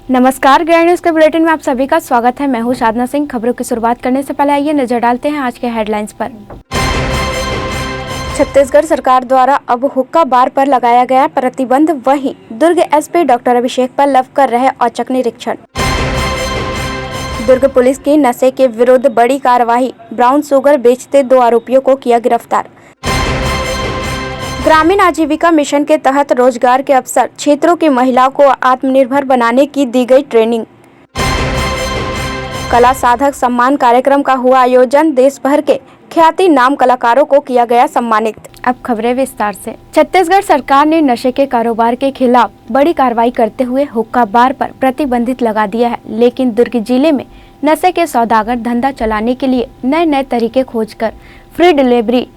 नमस्कार, grand news के bulletin में आप सभी का स्वागत है। मैं हूं साधना सिंह। खबरों की शुरुआत करने से पहले आइए नजर डालते हैं आज के हेडलाइंस पर। छत्तीसगढ़ सरकार द्वारा अब हुक्का बार पर लगाया गया प्रतिबंध। वहीं दुर्ग एसपी डॉक्टर अभिषेक पल्लव कर रहे औचक निरीक्षण। दुर्ग पुलिस की नशे के विरुद्ध बड़ी कार्रवाई। ब्राउन शुगर बेचते 2 आरोपियों को किया गिरफ्तार। ग्रामीण आजीविका मिशन के तहत रोजगार के अवसर, क्षेत्रों की महिलाओं को आत्मनिर्भर बनाने की दी गई ट्रेनिंग। कला साधक सम्मान कार्यक्रम का हुआ आयोजन। देश भर के ख्याति नाम कलाकारों को किया गया सम्मानित। अब खबरें विस्तार से। छत्तीसगढ़ सरकार ने नशे के कारोबार के खिलाफ बड़ी कार्रवाई करते हुए हुक्का बार पर प्रतिबंधित लगा दिया है। लेकिन दुर्ग जिले में नशे के सौदागर धंधा चलाने के लिए नए नए तरीके खोजकर फ्री डिलीवरी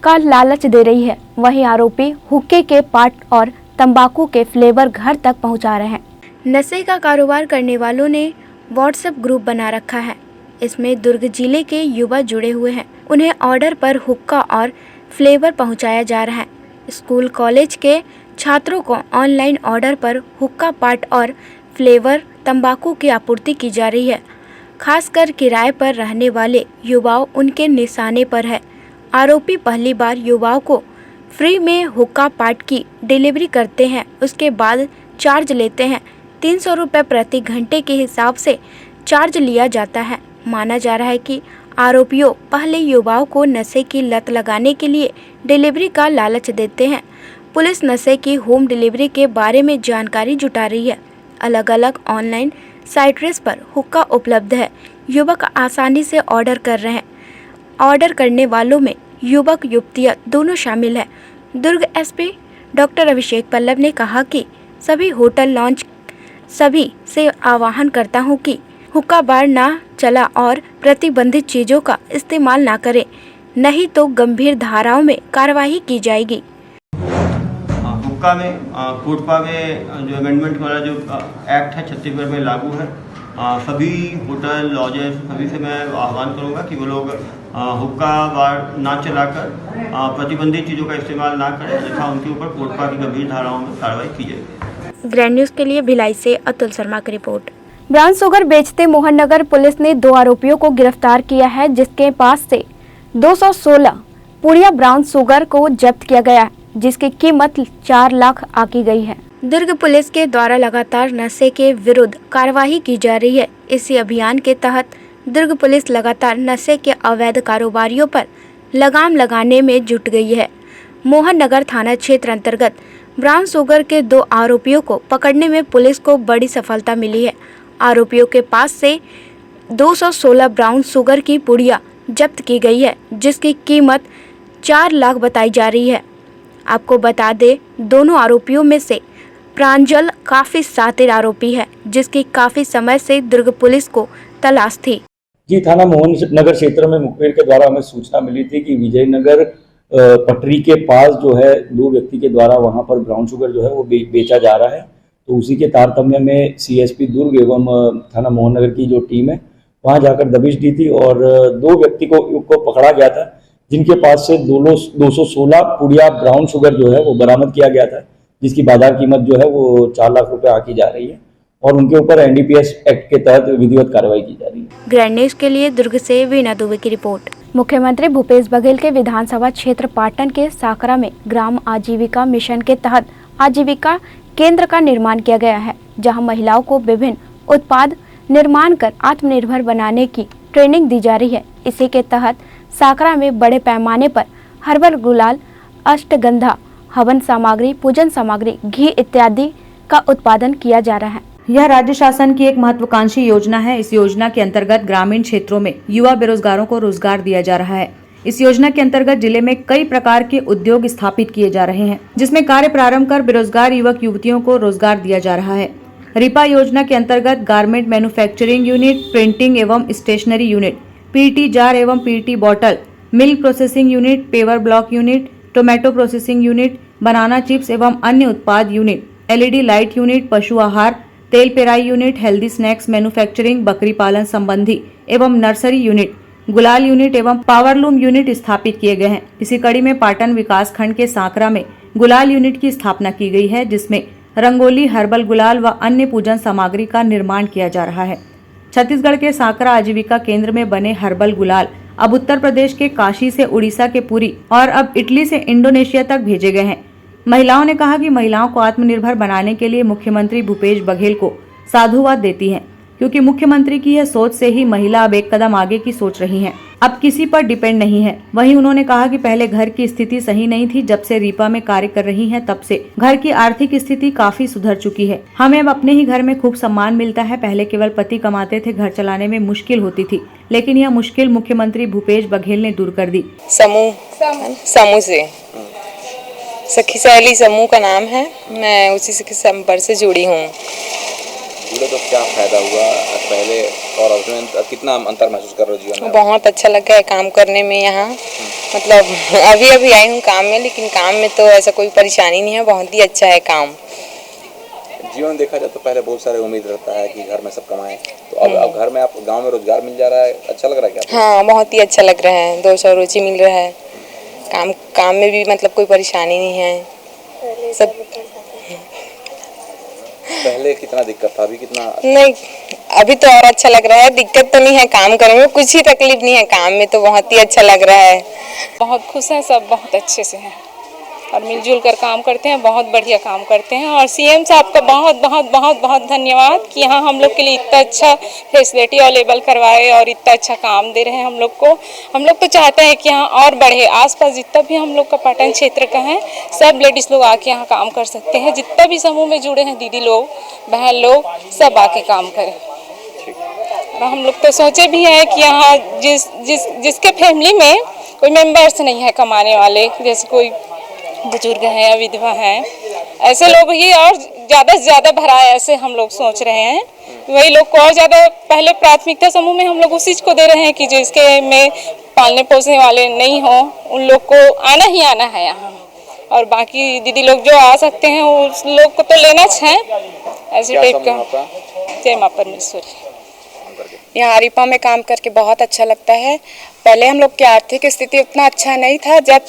का लालच दे रही है। वहीं आरोपी हुक्के के पाट और तंबाकू के फ्लेवर घर तक पहुंचा रहे हैं। नशे का कारोबार करने वालों ने व्हाट्सएप ग्रुप बना रखा है। इसमें दुर्ग जिले के युवा जुड़े हुए हैं। उन्हें ऑर्डर पर हुक्का और फ्लेवर पहुंचाया जा रहा है। स्कूल कॉलेज के छात्रों को ऑनलाइन ऑर्डर पर हुक्का पाट और फ्लेवर तंबाकू की आपूर्ति की जा रही है। खासकर किराए पर रहने वाले युवाओं उनके निशाने पर है। आरोपी पहली बार युवाओं को फ्री में हुक्का पाट की डिलीवरी करते हैं। उसके बाद चार्ज लेते हैं। 300 रुपये प्रति घंटे के हिसाब से चार्ज लिया जाता है। माना जा रहा है कि आरोपियों पहले युवाओं को नशे की लत लगाने के लिए डिलीवरी का लालच देते हैं। पुलिस नशे की होम डिलीवरी के बारे में जानकारी जुटा रही है। अलग अलग ऑनलाइन साइट्स पर हुक्का उपलब्ध है। युवक आसानी से ऑर्डर कर रहे हैं। ऑर्डर करने वालों में युवक युवतियां दोनों शामिल हैं। दुर्ग एसपी डॉक्टर अभिषेक पल्लव ने कहा कि सभी होटल लॉन्च सभी से आह्वान करता हूं कि हुक्का बार ना चला और प्रतिबंधित चीजों का इस्तेमाल ना करें, नहीं तो गंभीर धाराओं में कार्रवाई की जाएगी। हुक्का में कोटपा में जो अमेंडमेंट वाला जो एक्ट है छत्तीसगढ़ में लागू है। सभी होटल लॉजेस सभी से मैं आह्वान करूंगा कि वो लोग हुक्का बार ना चलाकर प्रतिबंधित चीज़ों का इस्तेमाल ना करें, अन्यथा उनके ऊपर कोटपा की गंभीर धाराओं में कार्रवाई की जाएगी। ग्रैंड न्यूज के लिए भिलाई से अतुल शर्मा की रिपोर्ट। ब्राउन शुगर बेचते मोहननगर पुलिस ने 2 आरोपियों को गिरफ्तार किया है, जिसके पास से 216 पुड़िया ब्राउन शुगर को जब्त किया गया है, जिसकी कीमत 4 लाख आकी गई है। दुर्ग पुलिस के द्वारा लगातार नशे के विरुद्ध कार्रवाई की जा रही है। इसी अभियान के तहत दुर्ग पुलिस लगातार नशे के अवैध कारोबारियों पर लगाम लगाने में जुट गई है। मोहननगर थाना क्षेत्र अंतर्गत ब्राउन शुगर के 2 आरोपियों को पकड़ने में पुलिस को बड़ी सफलता मिली है। आरोपियों के पास से 216 ब्राउन शुगर की पुड़िया जब्त की गई है, जिसकी कीमत 4 लाख बताई जा रही है। आपको बता दें, दोनों आरोपियों में से प्रांजल काफी शातिर आरोपी है, जिसकी काफी समय से दुर्ग पुलिस को तलाश थी। जी, थाना मोहननगर क्षेत्र में मुखबिर के द्वारा हमें सूचना मिली थी कि विजयनगर पटरी के पास जो है 2 व्यक्ति के द्वारा वहां पर ब्राउन शुगर जो है वो बेचा जा रहा है। तो उसी के तारतम्य में सीएसपी दुर्ग एवं थाना मोहननगर की जो टीम है वहां जाकर दबिश दी थी और 2 व्यक्ति को पकड़ा गया था, जिनके पास से 216 पुड़िया ब्राउन शुगर जो है वो बरामद किया गया था, जिसकी बाजार कीमत जो है वो 4 लाख रुपए आकी जा रही है और उनके ऊपर एनडीपीएस एक्ट के तहत विधिवत कार्रवाई की जा रही है। ग्रैंड न्यूज के लिए दुर्ग से वीना दुबे की रिपोर्ट। मुख्यमंत्री भूपेश बघेल के विधानसभा क्षेत्र पाटन के साकरा में ग्राम आजीविका मिशन के तहत आजीविका केंद्र का निर्माण किया गया है, जहां महिलाओं को विभिन्न उत्पाद निर्माण कर आत्मनिर्भर बनाने की ट्रेनिंग दी जा रही है। इसी के तहत साकरा में बड़े पैमाने पर हर्बल गुलाल, अष्टगंधा, हवन सामग्री, पूजन सामग्री, घी इत्यादि का उत्पादन किया जा रहा है। यह राज्य शासन की एक महत्वाकांक्षी योजना है। इस योजना के अंतर्गत ग्रामीण क्षेत्रों में युवा बेरोजगारों को रोजगार दिया जा रहा है। इस योजना के अंतर्गत जिले में कई प्रकार के उद्योग स्थापित किए जा रहे हैं, जिसमें कार्य प्रारंभ कर बेरोजगार युवक युवतियों को रोजगार दिया जा रहा है। रिपा योजना के अंतर्गत गारमेंट मैन्युफैक्चरिंग यूनिट, प्रिंटिंग एवं स्टेशनरी यूनिट, पीटी जार एवं PT bottle, milk processing unit, paver block unit, tomato processing unit, banana chips एवं अन्य उत्पाद यूनिट, एलईडी लाइट यूनिट, पशु आहार, तेल पेराई यूनिट, हेल्दी स्नैक्स मैन्युफैक्चरिंग, बकरी पालन संबंधी एवं नर्सरी यूनिट, गुलाल यूनिट एवं पावरलूम यूनिट स्थापित किए गए हैं। इसी कड़ी में पाटन विकास खंड के साकरा में गुलाल यूनिट की स्थापना की गई है, जिसमें रंगोली, हर्बल गुलाल व अन्य पूजन सामग्री का निर्माण किया जा रहा है। छत्तीसगढ़ के सांकरा आजीविका केंद्र में बने हर्बल गुलाल अब उत्तर प्रदेश के काशी से उड़ीसा के पुरी और अब इटली से इंडोनेशिया तक भेजे गए हैं। महिलाओं ने कहा कि महिलाओं को आत्मनिर्भर बनाने के लिए मुख्यमंत्री भूपेश बघेल को साधुवाद देती हैं, क्योंकि मुख्यमंत्री की यह सोच से ही महिला अब एक कदम आगे की सोच रही हैं, अब किसी पर डिपेंड नहीं है। वहीं उन्होंने कहा कि पहले घर की स्थिति सही नहीं थी, जब से रीपा में कार्य कर रही हैं तब से घर की आर्थिक स्थिति काफी सुधर चुकी है। हमें अब अपने ही घर में खूब सम्मान मिलता है। पहले केवल पति कमाते थे, घर चलाने में मुश्किल होती थी, लेकिन यह मुश्किल मुख्यमंत्री भूपेश बघेल ने दूर कर दी। समूह से सखी सहेली समूह का नाम है, मैं उसी से संपर्क से जुड़ी हूँ। जुड़े तो क्या फायदा हुआ पहले और उसमें कितना अंतर महसूस कर रहे हो जीवन में? बहुत अच्छा लगा है काम करने में यहाँ। मतलब अभी अभी आई हूँ काम में, लेकिन काम में तो ऐसा कोई परेशानी नहीं है, बहुत ही अच्छा है काम। जीवन देखा जाए तो पहले बहुत सारे उम्मीद रहता है कि घर में सब कमाएं, तो अब घर में आप गांव में रोजगार मिल जा रहा है, अच्छा लग रहा है क्या? हाँ, बहुत ही अच्छा लग रहा है, 200 रुचि मिल रहा है। काम में भी मतलब कोई परेशानी नहीं है सब। पहले कितना दिक्कत था, अभी कितना? नहीं, अभी तो और अच्छा लग रहा है। दिक्कत तो नहीं है काम करने में, कुछ ही तकलीफ नहीं है, काम में तो बहुत ही अच्छा लग रहा है। बहुत खुश हैं, सब बहुत अच्छे से हैं और मिलजुल कर काम करते हैं, बहुत बढ़िया काम करते हैं। और सीएम साहब का बहुत बहुत बहुत बहुत धन्यवाद कि यहाँ हम लोग के लिए इतना अच्छा फैसिलिटी अवेलेबल करवाए और इतना अच्छा काम दे रहे हैं हम लोग को। हम लोग तो चाहते हैं कि यहाँ और बढ़े, आसपास जितना भी हम लोग का पाटन क्षेत्र का है, सब लेडीज़ लोग आके यहाँ काम कर सकते हैं। जितना भी समूह में जुड़े हैं दीदी लोग, बहन लोग, सब आके काम करें। और हम लोग तो सोचे भी हैं कि यहाँ जिसके फैमिली में कोई मेंबर्स नहीं है कमाने वाले, जैसे कोई बुजुर्ग हैं या विधवा हैं, ऐसे लोग ही और ज़्यादा से ज़्यादा भराए, ऐसे हम लोग सोच रहे हैं। वही लोग को और ज़्यादा पहले प्राथमिकता समूह में हम लोग उसी को दे रहे हैं कि जिसके में पालने पोसने वाले नहीं हों, उन लोग को आना ही आना है यहाँ। और बाकी दीदी लोग जो आ सकते हैं उस लोग को तो लेना है, ऐसे टाइप का। जय माँ परमेश्वरी। यहाँ रीपा में काम करके बहुत अच्छा लगता है। पहले हम लोग की आर्थिक स्थिति उतना अच्छा नहीं था, जब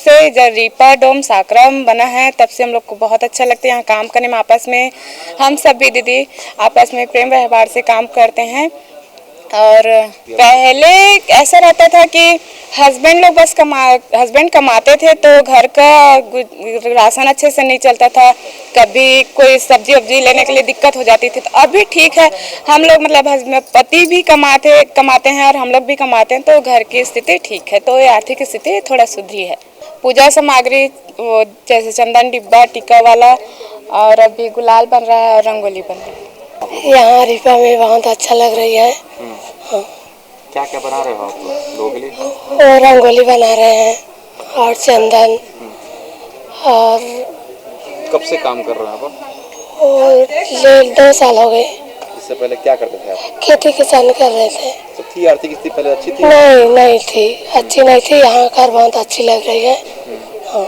रीपा डोम सांकरा बना है तब से हम लोग को बहुत अच्छा लगता है यहाँ काम करने में। आपस में हम सभी दीदी आपस में प्रेम व्यवहार से काम करते हैं। और पहले ऐसा रहता था कि हस्बैंड कमाते थे तो घर का राशन अच्छे से नहीं चलता था, कभी कोई सब्जी वब्जी लेने के लिए दिक्कत हो जाती थी। तो अभी ठीक है, हम लोग मतलब पति भी कमाते हैं और हम लोग भी कमाते हैं, तो घर की स्थिति ठीक है, तो ये आर्थिक स्थिति थोड़ा सुधरी है। पूजा सामग्री वो जैसे चंदन डिब्बा, टीका वाला, और अभी गुलाल बन रहा है और रंगोली बन रही है। यहाँ रीपा में बहुत अच्छा लग रही है। क्या क्या बना रहे हो आप लोगों के लिए? और रंगोली बना रहे हैं और चंदन। और कब से काम कर रहे हैं आप? और 2 साल हो गए। इससे पहले क्या करते थे आप? खेती किसान कर रहे थे। तो थी आर्थिक स्थिति पहले अच्छी थी? नहीं थी, अच्छी नहीं थी। यहाँ कर बहुत अच्छी लग रही है। हाँ।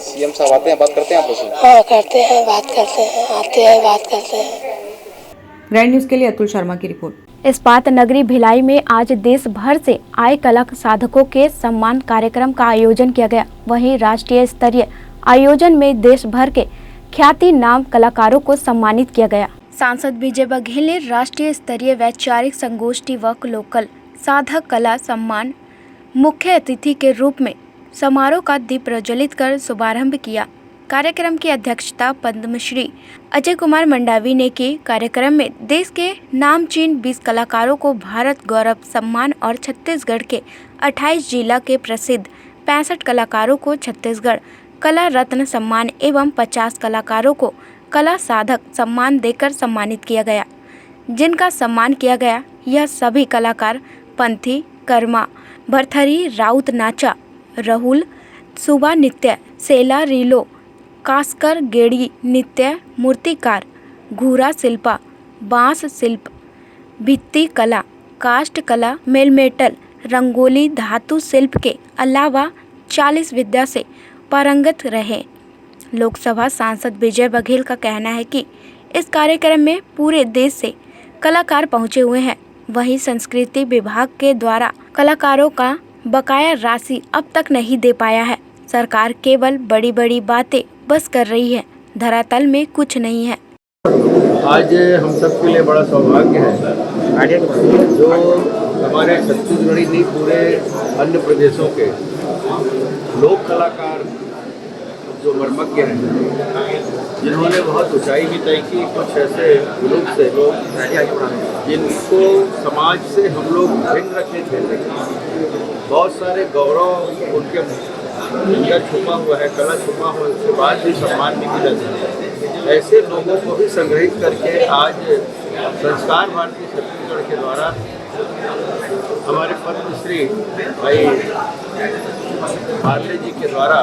सीएम साहब आते हैं, बात करते हैं आप लोग से? हाँ, करते हैं, बात करते हैं, आते हैं, बात करते हैं। ग्रैंड न्यूज के लिए अतुल शर्मा की रिपोर्ट। इस्पात नगरी भिलाई में आज देश भर से आए कला साधकों के सम्मान कार्यक्रम का आयोजन किया गया। वहीं राष्ट्रीय स्तरीय आयोजन में देश भर के ख्याति नाम कलाकारों को सम्मानित किया गया। सांसद विजय बघेल ने राष्ट्रीय स्तरीय वैचारिक संगोष्ठी व लोकल साधक कला सम्मान मुख्य अतिथि के रूप में समारोह का दीप प्रज्वलित कर शुभारंभ किया। कार्यक्रम की अध्यक्षता पद्मश्री अजय कुमार मंडावी ने की। कार्यक्रम में देश के नामचीन 20 कलाकारों को भारत गौरव सम्मान और छत्तीसगढ़ के 28 जिला के प्रसिद्ध 65 कलाकारों को छत्तीसगढ़ कला रत्न सम्मान एवं 50 कलाकारों को कला साधक सम्मान देकर सम्मानित किया गया। जिनका सम्मान किया गया यह सभी कलाकार पंथी, कर्मा, भरथरी, राउत नाचा, राहुल, सुबा नृत्य, सेला रीलो, कास्कर, गेड़ी नृत्य, मूर्तिकार, घूरा शिल्पा, बांस शिल्प, भित्ति कला, काष्ठ कला, मेलमेटल, रंगोली, धातु शिल्प के अलावा 40 विद्या से पारंगत रहे। लोकसभा सांसद विजय बघेल का कहना है कि इस कार्यक्रम में पूरे देश से कलाकार पहुंचे हुए हैं। वहीं संस्कृति विभाग के द्वारा कलाकारों का बकाया राशि अब तक नहीं दे पाया है। सरकार केवल बड़ी बड़ी बातें बस कर रही है, धरातल में कुछ नहीं है। आज हम सबके लिए बड़ा सौभाग्य है जो हमारे छत्तीसगढ़ी नहीं पूरे अन्य प्रदेशों के लोक कलाकार जो मर्मज्ञ हैं, जिन्होंने बहुत ऊंचाई भी तय की, कुछ ऐसे ग्रुप से लोग जिनको समाज से हम लोग भिन्न रखे थे, बहुत सारे गौरव उनके अंदर छुपा हुआ है, कला छुपा हुआ है, उसके बाद भी सम्मान नहीं मिला जाता। ऐसे लोगों को भी संग्रहित करके आज संस्कार भारती छत्तीसगढ़ के द्वारा हमारे पद्मश्री भाई भारती जी के द्वारा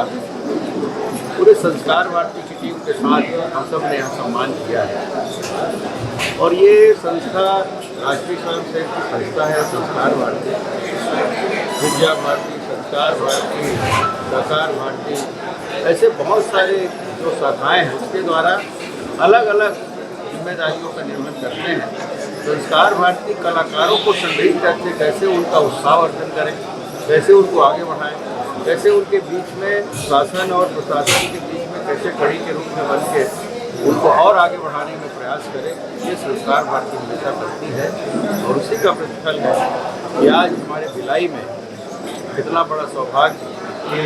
पूरे संस्कार भारती की टीम के साथ हम सब ने यहाँ सम्मान किया है। और ये संस्था राष्ट्रीय स्वयंसेवक की संस्था है, संस्कार भारती, विद्या भारती, संस्कार भारती, साकार भारती, ऐसे बहुत सारे जो शाखाएँ हैं उसके द्वारा अलग अलग जिम्मेदारियों का निर्वहन करते हैं। संस्कार भारती कलाकारों को संग्रहित करके कैसे उनका उत्साहवर्धन करें, कैसे उनको आगे बढ़ाएं, कैसे उनके बीच में शासन और प्रशासन के बीच में कैसे कड़ी के रूप में बन के उनको और आगे बढ़ाने में प्रयास करें, ये संस्कार भारती हमेशा करती है। और उसी का प्रतिफल है कि आज हमारे भिलाई में इतना बड़ा सौभाग्य कि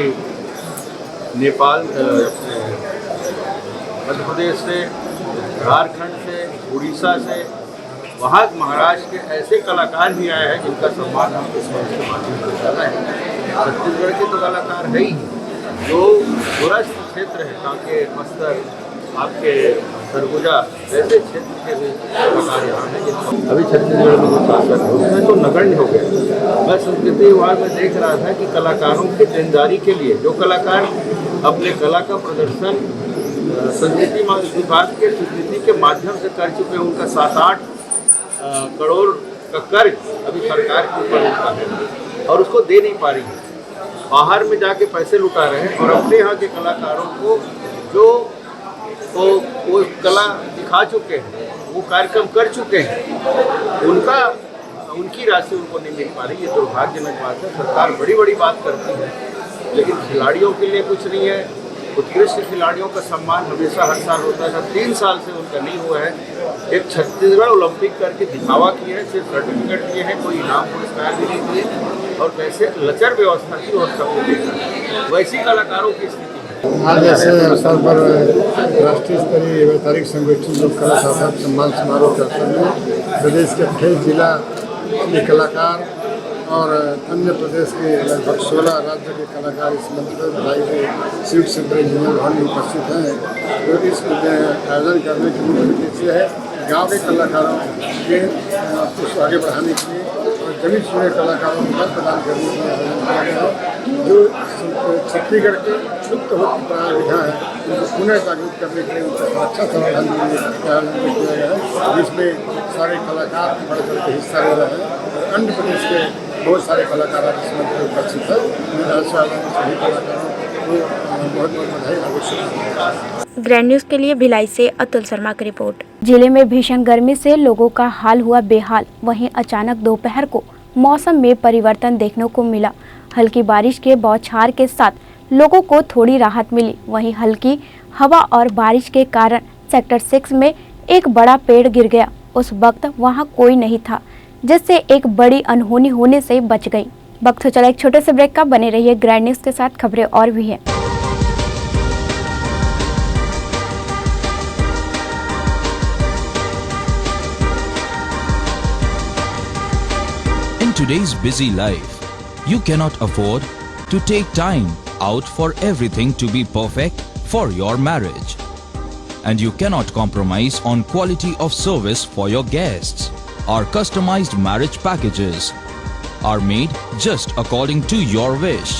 नेपाल, मध्य प्रदेश से, झारखंड से, उड़ीसा से, वहाँ महाराष्ट्र के ऐसे कलाकार भी आए हैं जिनका सम्मान हम इस मंच के माध्यम से कर रहे हैं। छत्तीसगढ़ के तो कलाकार है ही, जो दूरस्थ क्षेत्र है, कांकेर, बस्तर, आपके सरगुजा जैसे क्षेत्र के भी कलाकार यहाँ हैं जिनको अभी छत्तीसगढ़ में जो शासन है उसमें तो नगण्य हो गया। मैं संस्कृति विभाग में देख रहा था कि कलाकारों की देनदारी के लिए जो कलाकार अपने कला का प्रदर्शन संस्कृति विभाग के स्वीकृति के माध्यम से कर चुके हैं, उनका 7-8 करोड़ का कर्ज अभी सरकार के ऊपर उठा है और उसको दे नहीं पा रही है। बाहर में जाके पैसे लुटा रहे हैं और अपने यहाँ के कलाकारों को जो वो कला दिखा चुके हैं, वो कार्यक्रम कर चुके हैं, उनकी राशि उनको नहीं मिल पा रही। ये दुर्भाग्यजनक बात है। सरकार बड़ी बड़ी बात करती है लेकिन खिलाड़ियों के लिए कुछ नहीं है। उत्कृष्ट खिलाड़ियों का सम्मान हमेशा हर साल होता है, 3 साल से उनका नहीं हुआ है। एक छत्तीसगढ़ ओलंपिक करके दिखावा किया है, सिर्फ सर्टिफिकेट दिए हैं, कोई इनाम पुरस्कार भी नहीं दिए और वैसे लचर व्यवस्था की और सबको देखा है। वैसी कलाकारों की स्थिति है। आज ऐसे अवसर पर राष्ट्रीय स्तरीय वैचारिक संगठन लोक कला सार्थक सम्मान समारोह के अवसर में प्रदेश के 28 जिला के कलाकार और अन्य प्रदेश के लगभग 16 राज्य के कलाकार इस मंच पर बधाई के शिव सेंटर इंजीनियर भवन में उपस्थित हैं। जो इस आयोजन करने के मुख्य उद्देश्य है गांव के कलाकारों के कुछ आगे बढ़ाने के लिए और जमीन चुने कलाकारों को बल प्रदान करने के लिए आयोजन किया गया है। जो छत्तीसगढ़ के लुप्त होती परंपरा है उनको पुनः जागरूक करने के लिए उनका सुरक्षा समाधान के लिए आयोजन किया गया है, जिसमें सारे कलाकार बढ़ चढ़ के हिस्सा ले रहे हैं और अन्य प्रदेश के बहुत सारे कलाकार इस मंच पर उपस्थित है। मेरा सभी कलाकारों को बहुत बहुत बधाई और शुभकामनाएं। ग्रैंड न्यूज़ के लिए भिलाई से अतुल शर्मा की रिपोर्ट। जिले में भीषण गर्मी से लोगों का हाल हुआ बेहाल। वहीं अचानक दोपहर को मौसम में परिवर्तन देखने को मिला। हल्की बारिश के बौछार के साथ लोगों को थोड़ी राहत मिली। वहीं हल्की हवा और बारिश के कारण सेक्टर 6 में एक बड़ा पेड़ गिर गया। उस वक्त वहां कोई नहीं था, जिससे एक बड़ी अनहोनी होने से बच गई। वक्त हो चला एक छोटे से ब्रेक का। बने रहिए ग्रैंड न्यूज़ के साथ, खबरें और भी हैं। In today's busy life, you cannot afford to take time out for everything to be perfect for your marriage. And you cannot compromise on quality of service for your guests. Our customized marriage packages are made just according to your wish.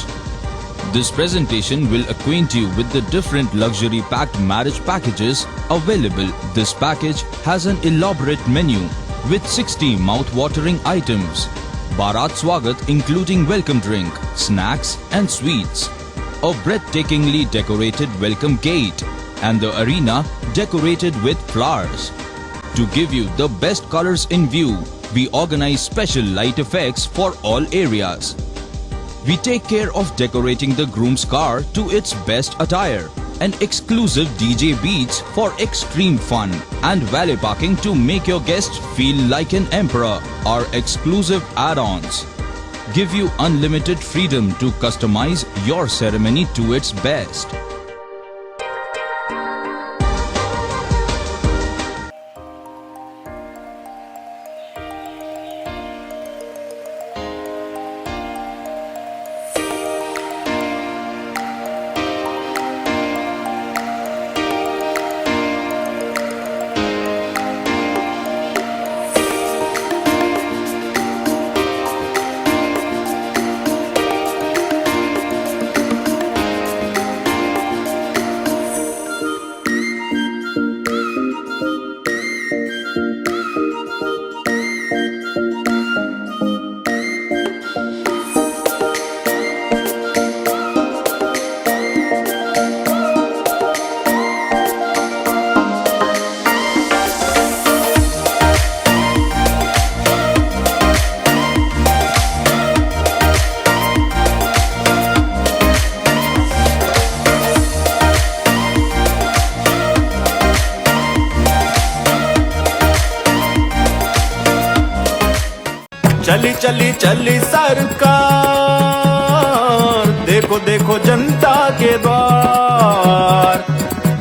This presentation will acquaint you with the different luxury packed marriage packages available. This package has an elaborate menu with 60 mouth-watering items. Bharat Swagat including welcome drink, snacks and sweets. A breathtakingly decorated welcome gate and the arena decorated with flowers. To give you the best colors in view, we organize special light effects for all areas. We take care of decorating the groom's car to its best attire. and exclusive DJ beats for extreme fun, and valet parking to make your guests feel like an emperor. Our exclusive add-ons give you unlimited freedom to customize your ceremony to its best. चली चली चली सरकार, देखो देखो जनता के द्वार,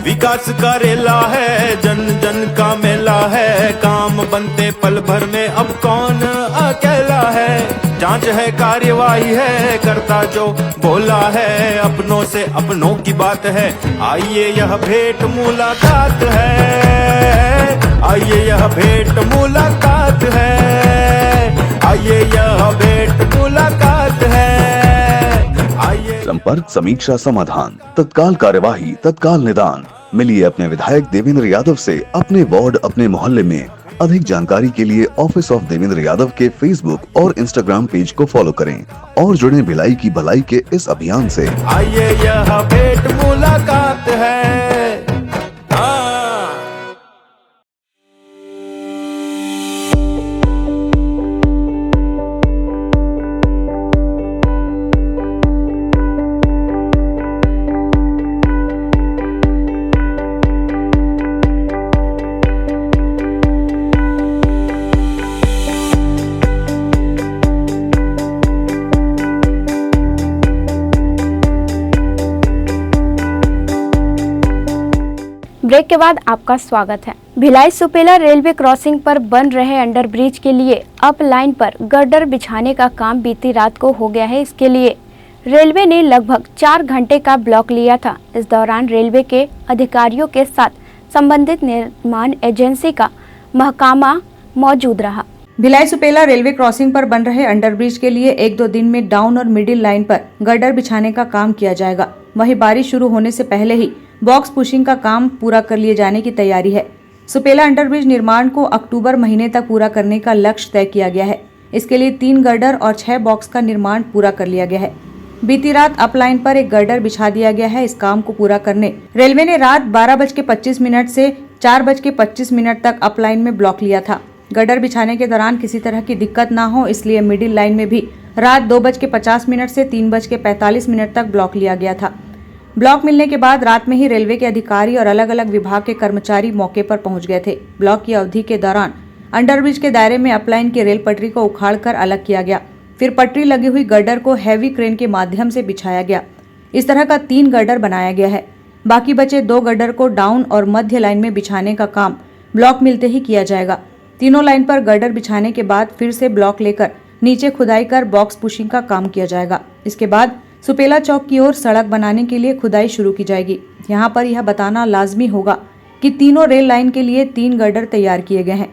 विकास करेला है, जन जन का मेला है, काम बनते पल भर में अब कौन अकेला है, जांच है कार्यवाही है, करता जो बोला है, अपनों से अपनों की बात है, आइए यह भेंट मुलाकात है, आइए यह भेंट मुलाकात है, आइए यह भेंट मुलाकात है, आइए। संपर्क, समीक्षा, समाधान, तत्काल कार्यवाही, तत्काल निदान। मिलिए अपने विधायक देवेंद्र यादव से अपने वार्ड, अपने मोहल्ले में। अधिक जानकारी के लिए ऑफिस ऑफ देवेंद्र यादव के फेसबुक और इंस्टाग्राम पेज को फॉलो करें और जुड़े भिलाई की भलाई के इस अभियान से। आइए यह भेंट मुलाकात है। ब्रेक के बाद आपका स्वागत है। भिलाई सुपेला रेलवे क्रॉसिंग पर बन रहे अंडरब्रिज के लिए अप लाइन पर गर्डर बिछाने का काम बीती रात को हो गया है। इसके लिए रेलवे ने लगभग 4 घंटे का ब्लॉक लिया था। इस दौरान रेलवे के अधिकारियों के साथ संबंधित निर्माण एजेंसी का महकमा मौजूद रहा। भिलाई सुपेला रेलवे क्रॉसिंग पर बन रहे अंडरब्रिज के लिए 1-2 दिन में डाउन और मिडिल लाइन पर गर्डर बिछाने का काम किया जाएगा। वहीं बारिश शुरू होने से पहले ही बॉक्स पुशिंग का काम पूरा कर लिए जाने की तैयारी है। सुपेला अंडरब्रिज निर्माण को अक्टूबर महीने तक पूरा करने का लक्ष्य तय किया गया है। इसके लिए 3 गर्डर और 6 बॉक्स का निर्माण पूरा कर लिया गया है। बीती रात अप लाइन पर एक गर्डर बिछा दिया गया है। इस काम को पूरा करने रेलवे ने रात 12:25 से 4:25 तक अप लाइन में ब्लॉक लिया था। गर्डर बिछाने के दौरान किसी तरह की दिक्कत ना हो, इसलिए मिडिल लाइन में भी रात 2:50 से 3:45 तक ब्लॉक लिया गया था। ब्लॉक मिलने के बाद रात में ही रेलवे के अधिकारी और अलग अलग विभाग के कर्मचारी मौके पर पहुंच गए थे। ब्लॉक की अवधि के दौरान अंडरब्रिज के दायरे में अपलाइन की रेल पटरी को उखाड़कर अलग किया गया। फिर पटरी लगी हुई गर्डर को हैवी क्रेन के माध्यम से बिछाया गया। इस तरह का 3 गर्डर बनाया गया है। बाकी बचे 2 गर्डर को डाउन और मध्य लाइन में बिछाने का काम ब्लॉक मिलते ही किया जाएगा। तीनों लाइन पर गर्डर बिछाने के बाद फिर से ब्लॉक लेकर नीचे खुदाई कर बॉक्स पुशिंग का काम किया जाएगा। इसके बाद सुपेला चौक की ओर सड़क बनाने के लिए खुदाई शुरू की जाएगी। यहाँ पर यह बताना लाजमी होगा कि तीनों रेल लाइन के लिए 3 गर्डर तैयार किए गए हैं।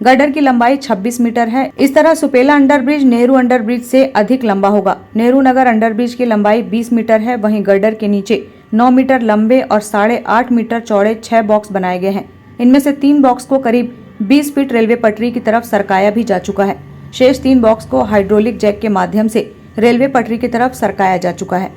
गर्डर की लंबाई 26 मीटर है। इस तरह सुपेला अंडरब्रिज नेहरू अंडरब्रिज से अधिक लंबा होगा। नेहरू नगर अंडरब्रिज की लंबाई 20 मीटर है। वहीं गर्डर के नीचे 9 मीटर लंबे और 8.5 मीटर चौड़े 6 बॉक्स बनाए गए हैं। इनमें से 3 बॉक्स को करीब 20 फीट रेलवे पटरी की तरफ सरकाया भी जा चुका है। शेष 3 बॉक्स को हाइड्रोलिक जैक के माध्यम से रेलवे पटरी की तरफ सरकाया जा चुका है।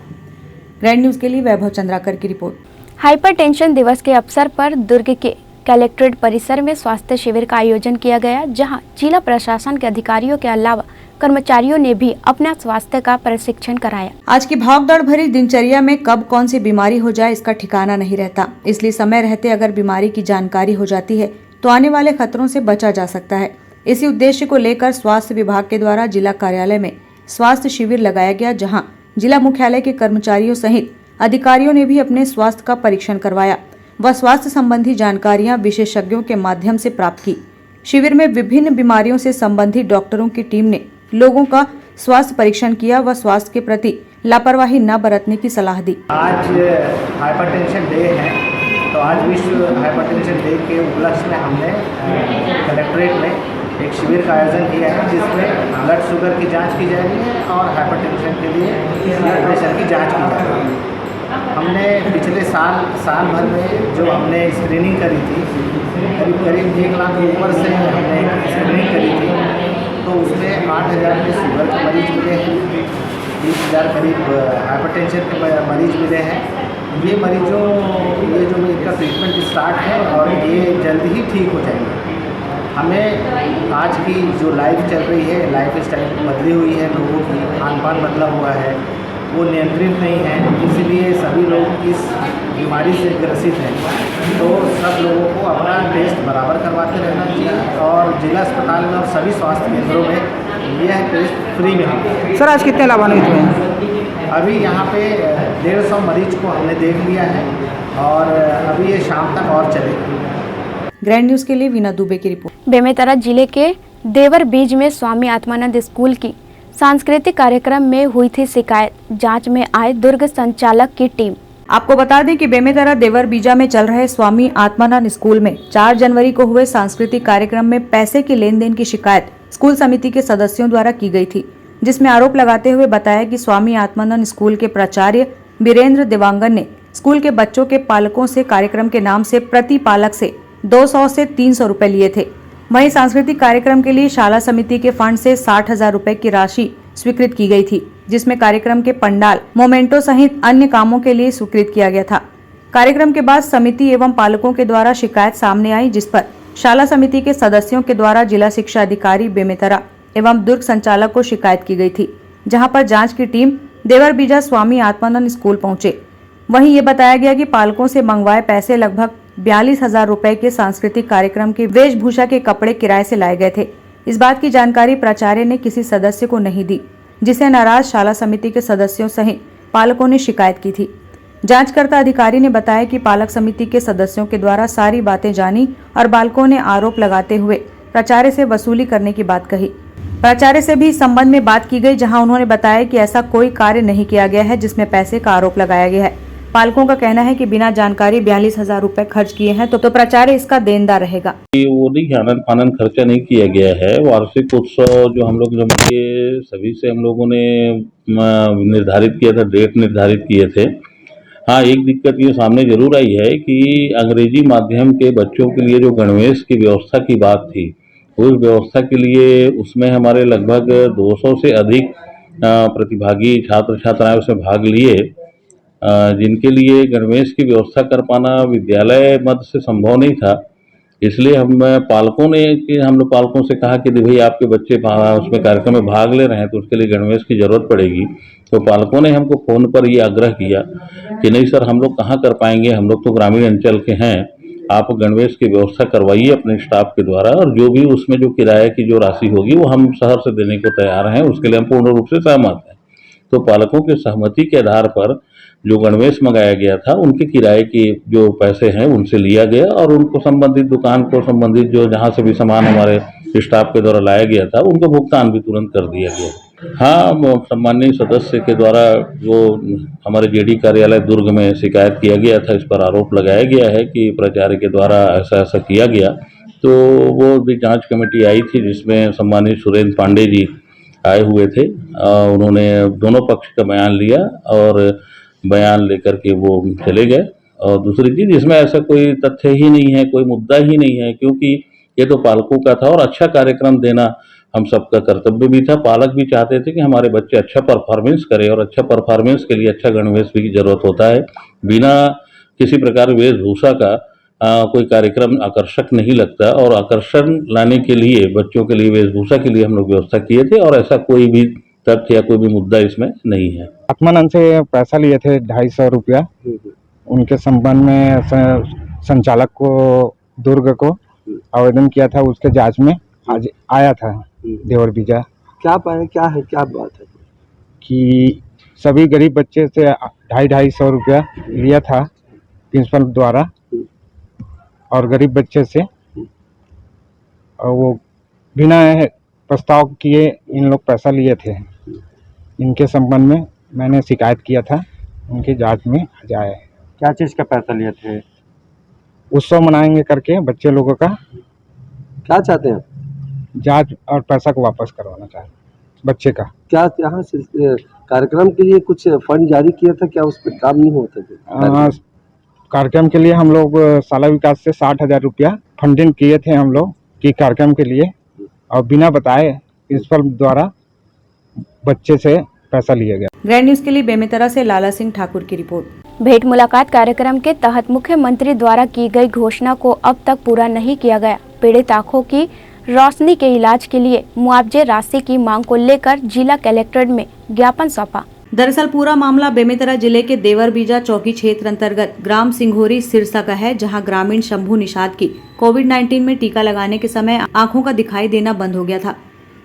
ग्रैंड न्यूज के लिए वैभव चंद्राकर की रिपोर्ट। हाइपरटेंशन दिवस के अवसर पर दुर्ग के कलेक्ट्रेट परिसर में स्वास्थ्य शिविर का आयोजन किया गया, जहां जिला प्रशासन के अधिकारियों के अलावा कर्मचारियों ने भी अपना स्वास्थ्य का प्रशिक्षण कराया। आज की भागदौड़ भरी दिनचर्या में कब कौन सी बीमारी हो जाए इसका ठिकाना नहीं रहता, इसलिए समय रहते अगर बीमारी की जानकारी हो जाती है तो आने वाले खतरों से बचा जा सकता है। इसी उद्देश्य को लेकर स्वास्थ्य विभाग के द्वारा जिला कार्यालय में स्वास्थ्य शिविर लगाया गया, जहां जिला मुख्यालय के कर्मचारियों सहित अधिकारियों ने भी अपने स्वास्थ्य का परीक्षण करवाया व स्वास्थ्य संबंधी जानकारियां विशेषज्ञों के माध्यम से प्राप्त की। शिविर में विभिन्न बीमारियों से संबंधित डॉक्टरों की टीम ने लोगों का स्वास्थ्य परीक्षण किया व स्वास्थ्य के प्रति लापरवाही न बरतने की सलाह दी। आज हाइपरटेंशन डे है, तो आज विश्व हाइपरटेंशन डे के उपलक्ष्य में हमने कलेक्ट्रेट में एक शिविर का आयोजन किया है, जिसमें ब्लड शुगर की जांच की जाएगी और हाइपरटेंशन के लिए ब्लड प्रेशर की जांच की जाएगी। हमने पिछले साल भर में जो हमने स्क्रीनिंग करी थी, करीब 1 लाख के ऊपर से हमने स्क्रीनिंग करी थी, तो उसमें 8,000 के शुगर के मरीज मिले हैं, 20,000 करीब हाइपरटेंशन के मरीज मिले हैं। ये जो इनका ट्रीटमेंट स्टार्ट है और ये जल्द ही ठीक हो जाएंगे। हमें आज की जो लाइफ चल रही है, लाइफ स्टाइल बदली हुई है, लोगों की खान पान बदला हुआ है, वो नियंत्रित नहीं है, इसलिए सभी लोग इस बीमारी से ग्रसित हैं। तो सब लोगों को अपना टेस्ट बराबर करवाते रहना चाहिए और जिला अस्पताल में और सभी स्वास्थ्य केंद्रों में यह टेस्ट फ्री में है। सर आज कितने लाभान्वित हुए हैं? अभी यहाँ पे 150 मरीज को हमने देख लिया है और अभी ये शाम तक और चलेगा। ग्रैंड न्यूज के लिए वीना दुबे की रिपोर्ट। बेमेतरा जिले के देवर बीज में स्वामी आत्मानंद स्कूल की सांस्कृतिक कार्यक्रम में हुई थी शिकायत, जांच में आए दुर्ग संचालक की टीम। आपको बता दें कि बेमेतरा देवर बीजा में चल रहे स्वामी आत्मानंद स्कूल में 4 जनवरी को हुए सांस्कृतिक कार्यक्रम में पैसे के लेन देन की शिकायत स्कूल समिति के सदस्यों द्वारा की गई थी, जिसमें आरोप लगाते हुए बताया कि स्वामी आत्मानंद स्कूल के प्राचार्य वीरेंद्र देवांगन ने स्कूल के बच्चों के पालकों से कार्यक्रम के नाम से प्रति पालक से 200 से 300 रुपए लिए थे। वहीं सांस्कृतिक कार्यक्रम के लिए शाला समिति के फंड से 60,000 रुपए की राशि स्वीकृत की गई थी, जिसमें कार्यक्रम के पंडाल, मोमेंटो सहित अन्य कामों के लिए स्वीकृत किया गया था। कार्यक्रम के बाद समिति एवं पालकों के द्वारा शिकायत सामने आई, जिस पर शाला समिति के सदस्यों के द्वारा जिला शिक्षा अधिकारी बेमेतरा एवं दुर्ग संचालक को शिकायत की गई थी, जहां पर जांच की टीम देवर बीजा स्वामी आत्मानंद स्कूल पहुंचे। वहीं ये बताया गया कि पालकों से मंगवाए पैसे लगभग 42,000 रुपए के सांस्कृतिक कार्यक्रम की वेशभूषा के कपड़े किराए से लाए गए थे। इस बात की जानकारी प्राचार्य ने किसी सदस्य को नहीं दी, जिसे नाराज शाला समिति के सदस्यों सहित पालकों ने शिकायत की थी। जांचकर्ता अधिकारी ने बताया कि पालक समिति के सदस्यों के द्वारा सारी बातें जानी और बालकों ने आरोप लगाते हुए प्राचार्य से वसूली करने की बात कही। प्राचार्य से भी इस संबंध में बात की गई, जहां उन्होंने बताया कि ऐसा कोई कार्य नहीं किया गया है जिसमें पैसे का आरोप लगाया गया है। पालकों का कहना है कि बिना जानकारी 42,000 रुपए खर्च किए हैं, तो प्राचार्य इसका देनदार रहेगा। वो नहीं आनंद फानंद खर्चा नहीं किया गया है। वार्षिक उत्सव जो हम लोग जब के सभी से हम लोगों ने निर्धारित किया था, डेट निर्धारित किए थे। हाँ, एक दिक्कत ये सामने जरूर आई है कि अंग्रेजी माध्यम के बच्चों के लिए जो गणवेश की व्यवस्था की बात थी, उस व्यवस्था के लिए उसमें हमारे लगभग 200 से अधिक प्रतिभागी छात्र छात्राएं उसमें भाग लिए, जिनके लिए गणवेश की व्यवस्था कर पाना विद्यालय मद से संभव नहीं था। इसलिए हम लोग पालकों से कहा कि भाई आपके बच्चे उसमें कार्यक्रम में भाग ले रहे हैं तो उसके लिए गणवेश की जरूरत पड़ेगी। तो पालकों ने हमको फ़ोन पर ये आग्रह किया कि नहीं सर, हम लोग कहाँ कर पाएंगे, हम लोग तो ग्रामीण अंचल के हैं, आप गणवेश की व्यवस्था करवाइए अपने स्टाफ के द्वारा और जो भी उसमें जो किराए की जो राशि होगी वो हम शहर से देने को तैयार हैं, उसके लिए हम पूर्ण रूप से सहमत हैं। तो पालकों के सहमति के आधार पर जो गणवेश मंगाया गया था उनके किराए के जो पैसे हैं उनसे लिया गया और उनको संबंधित दुकान को संबंधित जो जहाँ से भी सामान हमारे स्टाफ के द्वारा लाया गया था उनको भुगतान भी तुरंत कर दिया गया। हाँ, सम्मानीय सदस्य के द्वारा जो हमारे जेडी कार्यालय दुर्ग में शिकायत किया गया था, इस पर आरोप लगाया गया है कि प्राचार्य के द्वारा ऐसा ऐसा किया गया। तो वो भी जांच कमेटी आई थी जिसमें सम्मानीय सुरेंद्र पांडे जी आए हुए थे। उन्होंने दोनों पक्ष का बयान लिया और बयान लेकर के वो चले गए। और दूसरी चीज़, इसमें ऐसा कोई तथ्य ही नहीं है, कोई मुद्दा ही नहीं है, क्योंकि ये तो पालकों का था और अच्छा कार्यक्रम देना हम सबका कर्तव्य भी था। पालक भी चाहते थे कि हमारे बच्चे अच्छा परफॉर्मेंस करें और अच्छा परफॉर्मेंस के लिए अच्छा गणवेश भी की जरूरत होता है। बिना किसी प्रकार वेशभूषा का कोई कार्यक्रम आकर्षक नहीं लगता, और आकर्षण लाने के लिए बच्चों के लिए वेशभूषा के लिए हम लोग व्यवस्था किए थे, और ऐसा कोई भी तथ्य या कोई भी मुद्दा इसमें नहीं है। आत्मानंद से पैसा लिए थे 250 रुपया, उनके संबंध में संचालक को दुर्ग को आवेदन किया था, उसके जांच में आज आया था देवर बीजा। क्या पाए, क्या है, क्या बात है कि सभी गरीब बच्चे से 250 रुपया लिया था प्रिंसिपल द्वारा, और गरीब बच्चे से, और वो बिना प्रस्ताव किए इन लोग पैसा लिए थे। इनके संबंध में मैंने शिकायत किया था, उनकी जांच में आज आया है। क्या चीज़ का पैसा लिए थे? उत्सव मनाएंगे करके बच्चे लोगों का। क्या चाहते हैं? जांच और पैसा को वापस करवाना चाहते बच्चे का। क्या यहाँ से कार्यक्रम के लिए कुछ फंड जारी किया था, क्या उस पर काम नहीं होता था? कार्यक्रम के लिए हम लोग शाला विकास से 60,000 रुपया फंडिंग किए थे हम लोग कि कार्यक्रम के लिए, और बिना बताए प्रिंसिपल द्वारा बच्चे से पैसा लिया गया। ग्रैंड न्यूज के लिए बेमेतरा से लाला सिंह ठाकुर की रिपोर्ट। भेंट मुलाकात कार्यक्रम के तहत मुख्यमंत्री द्वारा की गई घोषणा को अब तक पूरा नहीं किया गया। पीड़ित आंखों की रोशनी के इलाज के लिए मुआवजे राशि की मांग को लेकर जिला कलेक्ट्रेट में ज्ञापन सौंपा। दरअसल पूरा मामला बेमेतरा जिले के देवरबीजा चौकी क्षेत्र अंतर्गत ग्राम सिंघोरी सिरसा का है, जहां ग्रामीण शंभू निषाद की कोविड-19 में टीका लगाने के समय आंखों का दिखाई देना बंद हो गया था।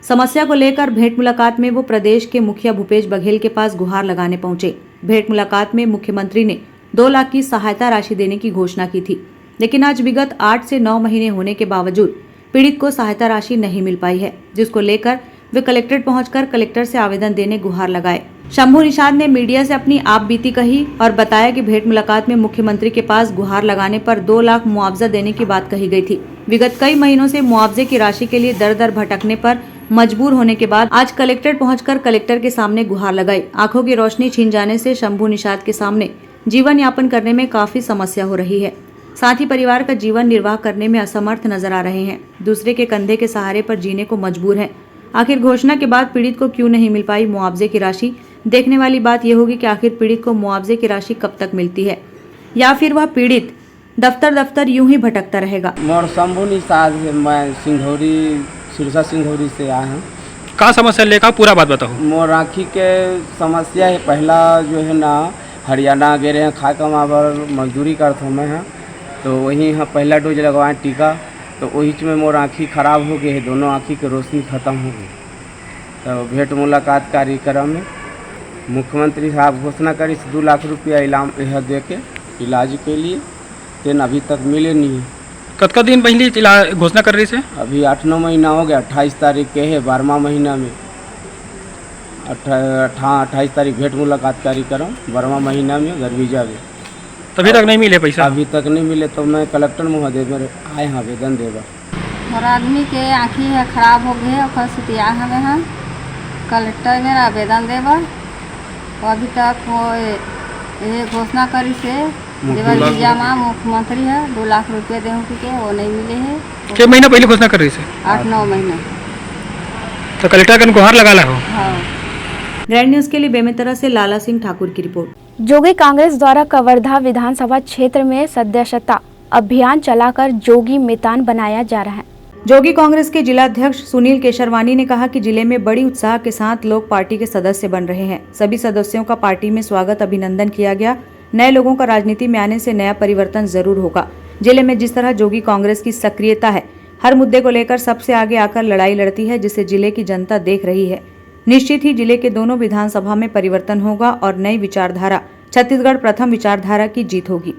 समस्या को लेकर भेंट मुलाकात में वो प्रदेश के मुखिया भूपेश बघेल के पास गुहार लगाने पहुंचे। भेंट मुलाकात में मुख्यमंत्री ने 2 लाख की सहायता राशि देने की घोषणा की थी, लेकिन आज विगत 8 से 9 महीने होने के बावजूद पीड़ित को सहायता राशि नहीं मिल पाई है, जिसको लेकर वे कलेक्ट्रेट पहुंचकर कलेक्टर से आवेदन देने गुहार लगाए। शंभू निषाद ने मीडिया से अपनी आप बीती कही और बताया कि भेंट मुलाकात में मुख्यमंत्री के पास गुहार लगाने पर 2 लाख मुआवजा देने की बात कही गई थी। विगत कई महीनों से मुआवजे की राशि के लिए दर दर भटकने पर मजबूर होने के बाद आज कलेक्ट्रेट पहुंचकर कलेक्टर के सामने गुहार लगाई। आंखों की रोशनी छीन जाने से शंभू निषाद के सामने जीवन यापन करने में काफी समस्या हो रही है। साथ ही परिवार का जीवन निर्वाह करने में असमर्थ नजर आ रहे हैं। दूसरे के कंधे के सहारे पर जीने को मजबूर हैं। आखिर घोषणा के बाद पीड़ित को क्यों नहीं मिल पाई मुआवजे की राशि? देखने वाली बात यह होगी कि आखिर पीड़ित को मुआवजे की राशि कब तक मिलती है, या फिर वह पीड़ित दफ्तर यूं ही भटकता रहेगा। मोर शंभू निषाद है, मैं सिंघौरी सिरसा सिंघौरी से आया हूँ। कहाँ समस्या लेकर पूरा बात बताओ। मोर आँखी के समस्या है, पहला जो है ना हरियाणा गए रहे खाए कमावर मजदूरी करता हूँ मैं यहाँ, तो वहीं यहाँ पहला डोज लगवाएं टीका, तो वही में मोर आँखी खराब हो गई है, दोनों आँखी की रोशनी खत्म हो गई। तो भेंट मुलाकात कार्यक्रम में मुख्यमंत्री साहब घोषणा करी 2 लाख रुपया इनाम यह दे के इलाज के लिए, लेकिन अभी तक मिले नहीं है। कतका दिन पहले घोषणा कर रही से? अभी 8-9 महीना हो गया। 28 तारीख के है 12वां महीना में, 28 तारीख भेंट मुलाकात कार्यक्रम 12वां महीना में दरबीजा में। तभी तक नहीं मिले पैसा? अभी तक नहीं मिले, तो मैं कलेक्टर महोदय में आए हैं आवेदन देगा। और आदमी के आँखी है खराब हो गए और सुतिया हमें हम कलेक्टर में आवेदन देगा। अभी तक वो ये घोषणा करी से देवरबीजा में मुख्यमंत्री है 2 लाख रुपये देहूँ के वो नहीं मिले है। क्या महीना पहले घोषणा कर रही से? 8-9 महीना। तो कलेक्टर का गुहार लगा हो। हाँ। ग्रैंड न्यूज के लिए बेमेतरा से लाला सिंह ठाकुर की रिपोर्ट। जोगी कांग्रेस द्वारा कवर्धा विधानसभा क्षेत्र में सदस्यता अभियान चलाकर जोगी मैदान बनाया जा रहा है। जोगी कांग्रेस के जिलाध्यक्ष सुनील केशरवानी ने कहा कि जिले में बड़ी उत्साह के साथ लोग पार्टी के सदस्य बन रहे हैं। सभी सदस्यों का पार्टी में स्वागत अभिनंदन किया गया। नए लोगों का राजनीति में आने से नया परिवर्तन जरूर होगा। जिले में जिस तरह जोगी कांग्रेस की सक्रियता है, हर मुद्दे को लेकर सबसे आगे आकर लड़ाई लड़ती है, जिसे जिले की जनता देख रही है। निश्चित ही जिले के दोनों विधानसभा में परिवर्तन होगा और नई विचारधारा छत्तीसगढ़ प्रथम विचारधारा की जीत होगी।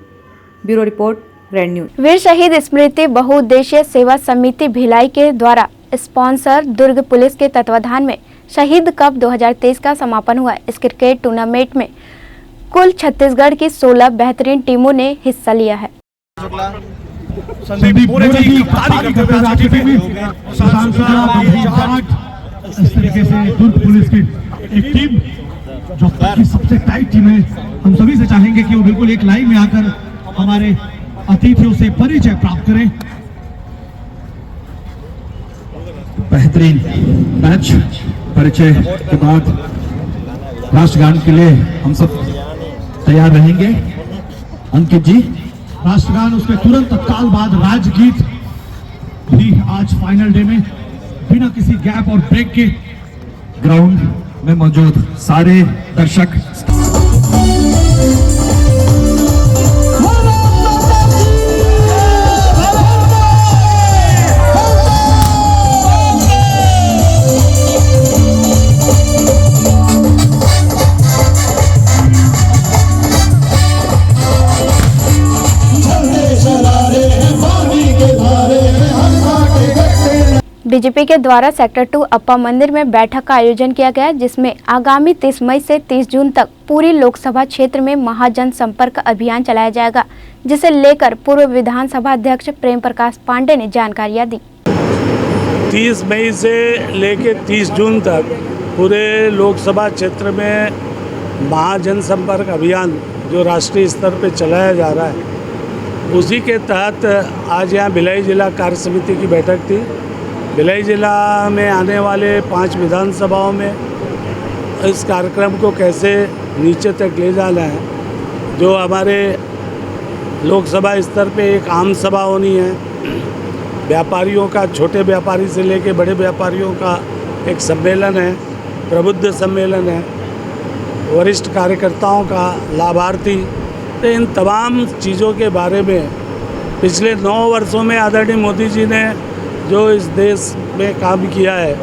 Bureau report, grand news. वीर शहीद स्मृति बहुउद्देशीय सेवा समिति भिलाई के द्वारा स्पॉन्सर दुर्ग पुलिस के तत्वाधान में शहीद कप 2023 का समापन हुआ। इस क्रिकेट टूर्नामेंट में कुल छत्तीसगढ़ की 16 बेहतरीन टीमों ने हिस्सा लिया है। इस तरीके से दुर्ग पुलिस की एक टीम जो सबसे टाइट टीम है, हम सभी से चाहेंगे कि वो बिल्कुल एक लाइन में आकर हमारे अतिथियों से परिचय प्राप्त करें। बेहतरीन मैच परिचय के बाद राष्ट्रगान के लिए हम सब तैयार रहेंगे। अंकित जी राष्ट्रगान, उसके तुरंत तत्काल बाद राजगीत भी आज फाइनल डे में बिना किसी गैप और ब्रेक के ग्राउंड में मौजूद सारे दर्शक। बीजेपी के द्वारा सेक्टर 2 अप्पा मंदिर में बैठक का आयोजन किया गया, जिसमें आगामी 30 मई से 30 जून तक पूरी लोकसभा क्षेत्र में महाजन संपर्क अभियान चलाया जाएगा, जिसे लेकर पूर्व विधानसभा अध्यक्ष प्रेम प्रकाश पांडे ने जानकारियां दी। 30 मई से लेकर 30 जून तक पूरे लोकसभा क्षेत्र में महाजन संपर्क अभियान जो राष्ट्रीय स्तर पर चलाया जा रहा है, उसी के तहत आज यहाँ भिलाई जिला कार्य समिति की बैठक थी। भिलाई जिला में आने वाले 5 विधानसभाओं में इस कार्यक्रम को कैसे नीचे तक ले जाना है, जो हमारे लोकसभा स्तर पे एक आम सभा होनी है, व्यापारियों का, छोटे व्यापारी से लेके बड़े व्यापारियों का एक सम्मेलन है, प्रबुद्ध सम्मेलन है, वरिष्ठ कार्यकर्ताओं का, लाभार्थी, तो इन तमाम चीज़ों के बारे में पिछले 9 वर्षों में आदरणीय मोदी जी ने जो इस देश में काम किया है,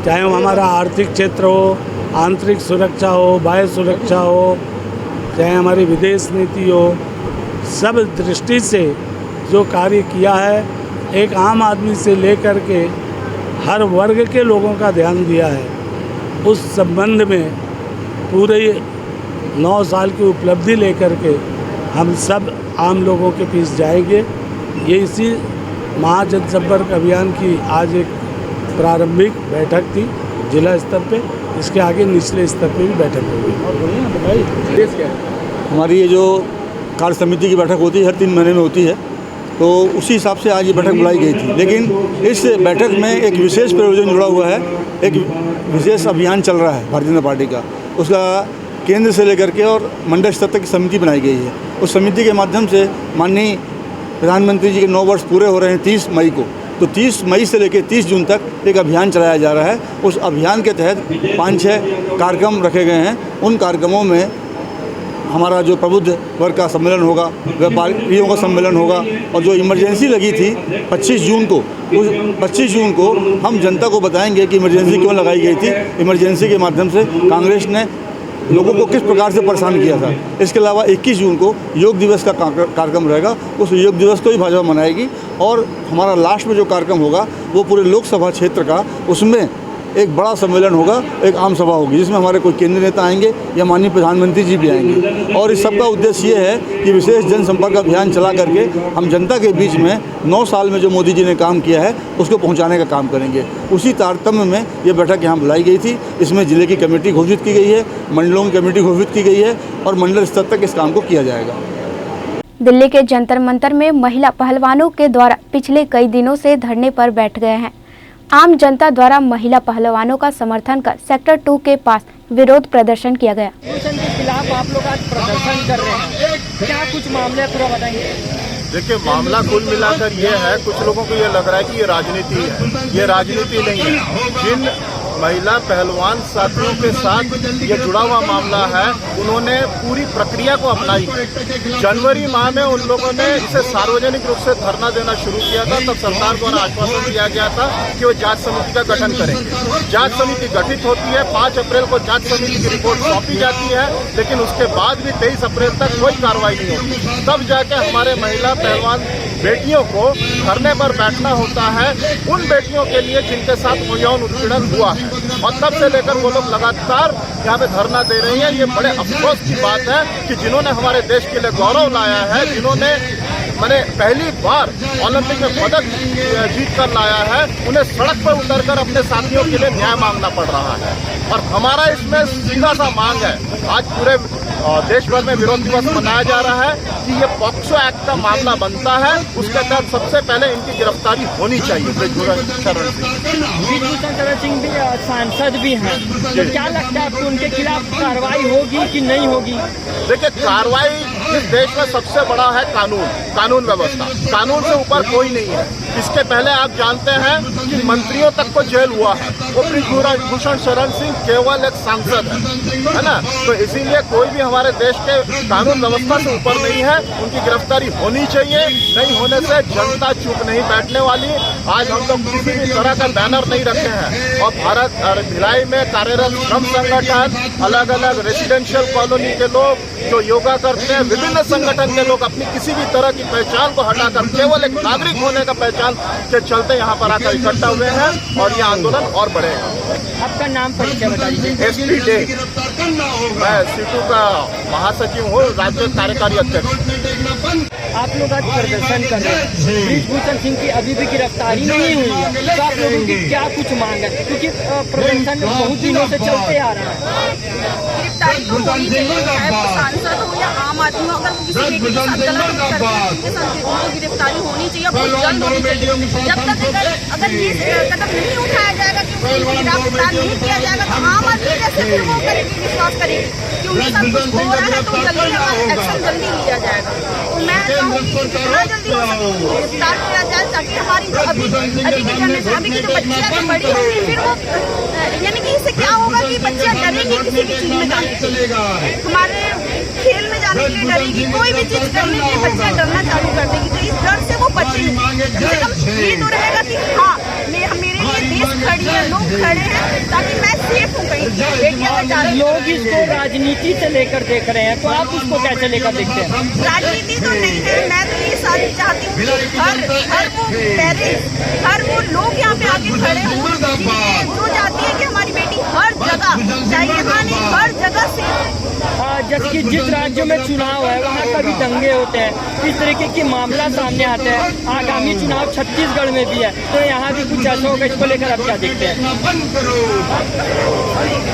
चाहे वो हमारा आर्थिक क्षेत्र हो, आंतरिक सुरक्षा हो, बाह्य सुरक्षा हो, चाहे हमारी विदेश नीति हो, सब दृष्टि से जो कार्य किया है, एक आम आदमी से लेकर के हर वर्ग के लोगों का ध्यान दिया है। उस संबंध में पूरे 9 साल की उपलब्धि लेकर के हम सब आम लोगों के बीच जाएंगे। ये इसी महाजन संपर्क अभियान की आज एक प्रारंभिक बैठक थी जिला स्तर पे, इसके आगे निचले स्तर पे भी बैठक होगी। हमारी ये जो कार्य समिति की बैठक होती है हर 3 महीने में होती है, तो उसी हिसाब से आज ये बैठक बुलाई गई थी। लेकिन इस बैठक में एक विशेष प्रयोजन जुड़ा हुआ है, एक विशेष अभियान चल रहा है भारतीय जनता पार्टी का, उसका केंद्र से लेकर के और मंडल स्तर तक की समिति बनाई गई है। उस समिति के माध्यम से माननीय प्रधानमंत्री जी के 9 वर्ष पूरे हो रहे हैं 30 मई को, तो 30 मई से लेकर 30 जून तक एक अभियान चलाया जा रहा है। उस अभियान के तहत 5-6 कार्यक्रम रखे गए हैं। उन कार्यक्रमों में हमारा जो प्रबुद्ध वर्ग का सम्मेलन होगा, व्यापारियों का सम्मेलन होगा, और जो इमरजेंसी लगी थी 25 जून को, उस 25 जून को हम जनता को बताएंगे कि इमरजेंसी क्यों लगाई गई थी, इमरजेंसी के माध्यम से कांग्रेस ने लोगों को किस प्रकार से परेशान किया था। इसके अलावा 21 जून को योग दिवस का कार्यक्रम रहेगा, उस योग दिवस को भी भाजपा मनाएगी। और हमारा लास्ट में जो कार्यक्रम होगा वो पूरे लोकसभा क्षेत्र का, उसमें एक बड़ा सम्मेलन होगा, एक आम सभा होगी, जिसमें हमारे कोई केंद्रीय नेता आएंगे या माननीय प्रधानमंत्री जी भी आएंगे। और इस सब का उद्देश्य ये है कि विशेष जनसंपर्क अभियान चला करके हम जनता के बीच में 9 साल में जो मोदी जी ने काम किया है उसको पहुंचाने का काम करेंगे। उसी तारतम्य में ये बैठक यहाँ बुलाई गई थी। इसमें जिले की कमेटी घोषित की गई है, मंडलों की कमेटी घोषित की गई है और मंडल स्तर तक इस काम को किया जाएगा। दिल्ली के जंतर मंतर में महिला पहलवानों के द्वारा पिछले कई दिनों से धरने पर बैठ गए हैं। आम जनता द्वारा महिला पहलवानों का समर्थन कर सेक्टर 2 के पास विरोध प्रदर्शन किया गया। के खिलाफ आप लोग आज प्रदर्शन कर रहे हैं, क्या कुछ मामले पूरा बताएंगे? देखिए, मामला कुल मिलाकर ये है, कुछ लोगों को ये लग रहा है कि ये राजनीति है। ये राजनीति नहीं है। जिन महिला पहलवान साथियों के साथ ये जुड़ा हुआ मामला है, उन्होंने पूरी प्रक्रिया को अपनाई। जनवरी माह में उन लोगों ने इसे सार्वजनिक रूप से धरना देना शुरू किया था। तब सरकार द्वारा आश्वासन दिया गया था कि वो जांच समिति का गठन करेंगे। जांच समिति गठित होती है, 5 अप्रैल को जांच समिति की रिपोर्ट सौंपी जाती है, लेकिन उसके बाद भी 23 अप्रैल तक कोई कार्रवाई नहीं होती। तब जाके हमारे महिला पहलवान बेटियों को धरने पर बैठना होता है, उन बेटियों के लिए जिनके साथ यौन उत्पीड़न हुआ है। और तब से लेकर वो लोग लगातार यहाँ पे धरना दे रही हैं। ये बड़े अफसोस की बात है कि जिन्होंने हमारे देश के लिए गौरव लाया है, जिन्होंने मैंने पहली बार ओलंपिक में पदक जीत कर लाया है, उन्हें सड़क पर उतरकर अपने साथियों के लिए न्याय मांगना पड़ रहा है। और हमारा इसमें सीधा सा मांग है, आज पूरे देश भर में विरोध दिवस मनाया जा रहा है कि ये पॉक्सो एक्ट का मामला बनता है, उसके तहत सबसे पहले इनकी गिरफ्तारी होनी चाहिए। ब्रिजभूषण शरण सिंह भी सांसद भी हैं, तो क्या लगता है आपको उनके खिलाफ कार्रवाई होगी कि नहीं होगी? देखिए, कार्रवाई इस देश में सबसे बड़ा है कानून व्यवस्था। कानून से ऊपर कोई नहीं है। इसके पहले आप जानते हैं कि मंत्रियों तक को जेल हुआ है। वो ब्रिजभूषण शरण सिंह केवल एक सांसद है ना। तो इसीलिए कोई भी हमारे देश के कानून व्यवस्था से ऊपर नहीं है। उनकी गिरफ्तारी होनी चाहिए। नहीं होने से जनता चुप नहीं बैठने वाली। आज हम लोग किसी भी तरह का बैनर नहीं रखे हैं और भारत और भिलाई में कार्यरत श्रम संगठन, अलग अलग रेसिडेंशियल कॉलोनी के लोग जो योगा करते हैं, विभिन्न संगठन के लोग अपनी किसी भी तरह की पहचान को हटाकर केवल एक नागरिक होने का पहचान के चलते यहाँ पर आकर इकट्ठा हुए हैं और ये आंदोलन और बढ़ेगा। आपका नाम परिचय बता दीजिए। एसपी डे, मैं सीटू का महासचिव हूँ, राज्य कार्यकारी अध्यक्ष। आप लोग आज प्रदर्शन कर रहे हैं, ब्रिजभूषण सिंह की अभी भी गिरफ्तारी नहीं हुई है, तो आप लोगों की क्या कुछ मांग है? क्योंकि प्रदर्शन बहुत दिनों से चलते आ रहा है। गिरफ्तारी तो होनी चाहिए, चाहे वो सांसद हो या आम आदमी हो, अगर वो किसी बेटी के साथ गलत करते हैं उनके साथ उनको गिरफ्तारी होनी चाहिए, बहुत जल्द होनी चाहिए। जब तक अगर ये कदम नहीं उठाया जाएगा कि उनको गिरफ्तार नहीं किया जाएगा तो आम आदमी कैसे फिर वो करेगी, विश्वास करेगी कि उनके साथ कुछ हो रहा है तो जल्दी एक्शन जल्दी लिया जाएगा। तो मैं कहूँगी जितना जल्दी हो सके गिरफ्तार किया जाए ताकि हमारी जो अभी की जनरेशन, अभी की जो बच्चियाँ जो बड़ी होंगी फिर वो यानी कि इससे क्या होगा कि बच्चियाँ डरेंगी किसी भी चीज़ में जाने के लिए, हमारे खेल में जाने के लिए डरेगी, कोई भी चीज़ करने के लिए बच्चियाँ डरना चालू कर देगी। तो इस डर से वो बचेंगी। कम से कम ये तो रहेगा कि हाँ मेरे लिए देश खड़ी है, लोग खड़े हैं ताकि मैं सेफ हूँ कहीं बेटियाँ में जा रही। लोग इसको राजनीति से लेकर देख रहे हैं, तो आप उसको कैसे लेकर देखते हैं? राजनीति तो नहीं है, मैं तो ये सारी चाहती हूँ कि हर वो पेरेंट्स, हर वो लोग यहाँ पे आके खड़े हों जो चाहती है कि हमारी बेटी हर जगह, चाहे यहाँ नहीं हर जगह से। जबकि जिस राज्य में चुनाव है वहाँ कभी दंगे होते हैं, इस तरीके के मामला सामने आते हैं। आगामी चुनाव छत्तीसगढ़ में भी है, तो यहाँ भी कुछ ऐसा होगा, इसको लेकर आप क्या देखते हैं?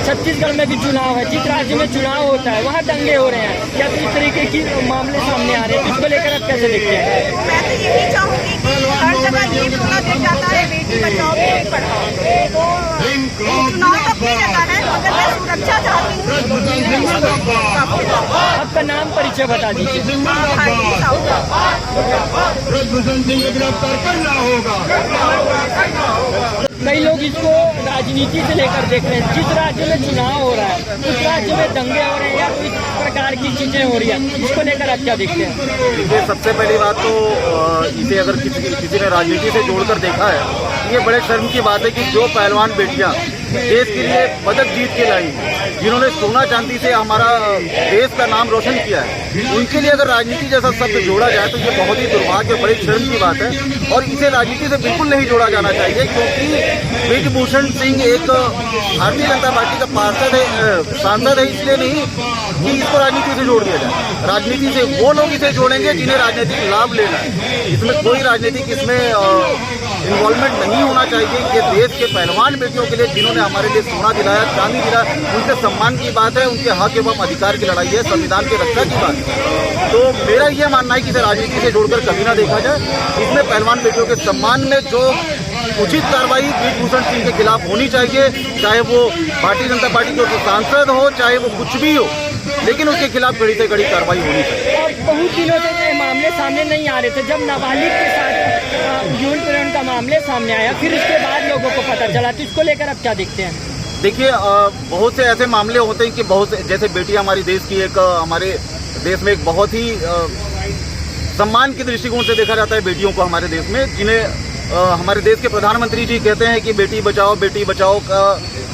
छत्तीसगढ़ में भी चुनाव है, जिस राज्य में चुनाव होता है वहाँ दंगे हो रहे हैं या तो इस तरीके की मामले सामने आ रहे हैं, इसको लेकर आप कैसे देखते हैं? मैं तो यही चाहूँगी कि हर जगह ये बोला जाता है बेटी बचाओ बेटी पढ़ाओ, तो चुनाव तो अपनी जगह है मगर मैं सुरक्षा चाहती हूँ। आपका नाम परिचय बता दीजिए। गिरफ्तार करना होगा। कई लोग इसको राजनीति से लेकर देख रहे हैं। जिस राज्य में चुनाव हो रहा है उस राज्य में दंगे हो रहे हैं या इस प्रकार की चीजें हो रही है, इसको लेकर आप क्या देखते हैं? देखिए, सबसे पहली बात तो इसे अगर किसी ने राजनीति से जोड़कर देखा है, ये बड़े शर्म की बात है कि जो पहलवान बेटियां देश के लिए पदक जीत के लाई, जिन्होंने सोना चांदी से हमारा देश का नाम रोशन किया है, उनके लिए अगर राजनीति जैसा शब्द जोड़ा जाए तो ये बहुत ही दुर्भाग्य और बड़ी शर्म की बात है और इसे राजनीति से बिल्कुल नहीं जोड़ा जाना चाहिए। क्योंकि ब्रिजभूषण सिंह एक भारतीय जनता पार्टी का पार्षद है, सांसद है, इसलिए नहीं कि इसको राजनीति से जोड़ दिया जाए। राजनीति से वो लोग इसे जोड़ेंगे जिन्हें राजनीतिक लाभ लेना है। इसमें कोई राजनीतिक इसमें इन्वॉल्वमेंट नहीं होना चाहिए। ये देश के पहलवान बेटियों के लिए जिन्होंने हमारे लिए सोना दिलाया, चांदी दिलाया, उनके सम्मान की बात है, उनके हक एवं अधिकार की लड़ाई है, संविधान की रक्षा की बात है। तो मेरा यह मानना है कि इसे राजनीति से जोड़कर कभी ना देखा जाए। इसमें पहलवान बेटियों के सम्मान में जो उचित कार्रवाई ब्रिजभूषण सिंह के खिलाफ होनी चाहिए, चाहे वो भारतीय जनता पार्टी के सांसद हो, चाहे वो कुछ भी हो, लेकिन उसके खिलाफ कड़ी से कड़ी कार्रवाई होनी चाहिए। और बहुत दिनों से ये मामले सामने नहीं आ रहे थे। जब नाबालिग के साथ यौन उत्पीड़न का मामले सामने आया, फिर उसके बाद लोगों को पता चला, तो इसको लेकर आप क्या देखते हैं? देखिए, बहुत से ऐसे मामले होते हैं कि बहुत से, जैसे बेटियां हमारी देश की एक, हमारे देश में एक बहुत ही सम्मान के दृष्टिकोण से देखा जाता है बेटियों को हमारे देश में, जिन्हें हमारे देश के प्रधानमंत्री जी कहते हैं कि बेटी बचाओ का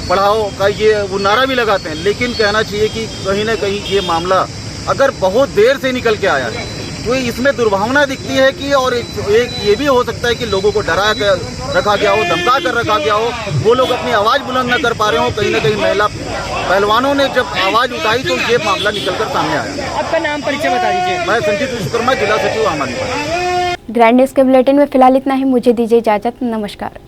पढ़ाओ का ये वो नारा भी लगाते हैं। लेकिन कहना चाहिए कि कहीं ना कहीं ये मामला अगर बहुत देर से निकल के आया है तो इसमें दुर्भावना दिखती है कि, और एक ये भी हो सकता है कि लोगों को डरा कर रखा गया हो, धमका कर रखा गया हो, वो लोग अपनी आवाज़ बुलंद न कर पा रहे हो। कहीं ना कहीं महिला पहलवानों ने जब आवाज़ उठाई तो ये मामला निकलकर सामने आया। आपका नाम परिचय बता दीजिए। मैं संजीत विश्वकर्मा, जिला सचिव आम आदमी पार्टी। ग्रैंड न्यूज़ के बुलेटिन में फिलहाल इतना ही। मुझे दीजिए इजाज़त। नमस्कार।